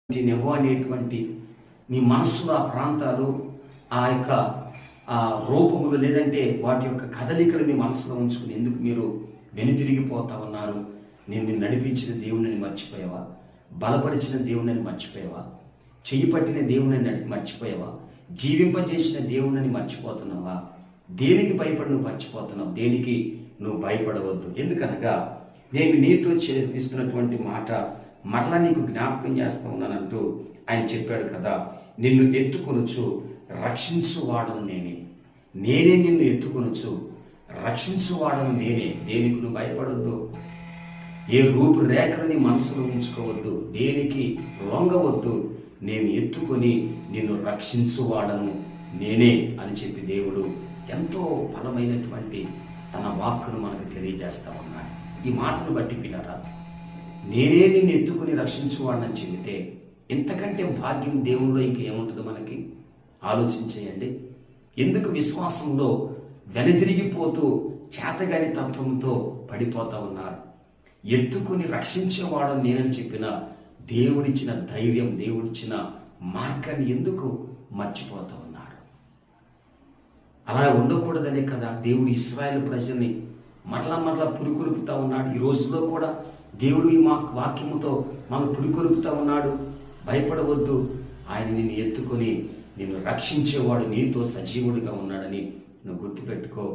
నెవో అనేటువంటి మీ మనస్సులో ఆ ప్రాంతాలు ఆ యొక్క ఆ రూపములు లేదంటే వాటి యొక్క కదలికలు మీ మనసులో ఉంచుకుని ఎందుకు మీరు వెనుతిరిగిపోతా ఉన్నారు? నిన్ను నడిపించిన దేవుని మర్చిపోయావా? బలపరిచిన దేవుని మర్చిపోయావా? చెయ్యి పట్టిన దేవుని మర్చిపోయావా? జీవింపజేసిన దేవుని మర్చిపోతున్నావా? దేనికి భయపడి నువ్వు మర్చిపోతున్నావు? దేనికి నువ్వు భయపడవద్దు. ఎందుకనగా నేను నీతో ఇస్తున్నటువంటి మాట మరలా నీకు జ్ఞాపకం చేస్తా ఉన్నానంటూ ఆయన చెప్పాడు కదా. నిన్ను ఎత్తుకొనుచు రక్షించువాడను నేనే, నేనే నిన్ను ఎత్తుకొనుచు రక్షించువాడను నేనే. దేనికి నువ్వు భయపడొద్దు. ఏ రూపురేఖలని మనసులో ఉంచుకోవద్దు, దేనికి లొంగవద్దు. నేను ఎత్తుకొని నిన్ను రక్షించువాడను నేనే అని చెప్పి దేవుడు ఎంతో బలమైనటువంటి తన వాక్కును మనకు తెలియజేస్తా ఉన్నాడు. ఈ మాటను బట్టి పిల్లరా, నేనే నిన్ను ఎత్తుకుని రక్షించువాడని చెబితే ఇంతకంటే భాగ్యం దేవుల్లో ఇంకేముంటుంది మనకి? ఆలోచించేయండి. ఎందుకు విశ్వాసంలో వెనుదిరిగిపోతూ చేతగాని తత్వంతో పడిపోతా ఉన్నారు? ఎత్తుకుని రక్షించేవాడు నేనని చెప్పిన దేవుడిచ్చిన ధైర్యం, దేవుడిచ్చిన మార్గాన్ని ఎందుకు మర్చిపోతా ఉన్నారు? అలా ఉండకూడదనే కదా దేవుడు ఇశ్రాయేలు ప్రజల్ని మరలా పురికొల్పుతా ఉన్నాడు. ఈ రోజుల్లో కూడా దేవుడు ఈ వాక్యముతో మనం పురికొల్పుతా ఉన్నాడు. భయపడవద్దు, ఆయన నిన్ను ఎత్తుకొని నిన్ను రక్షించేవాడు నీతో సజీవుడిగా ఉన్నాడని నువ్వు గుర్తుపెట్టుకో.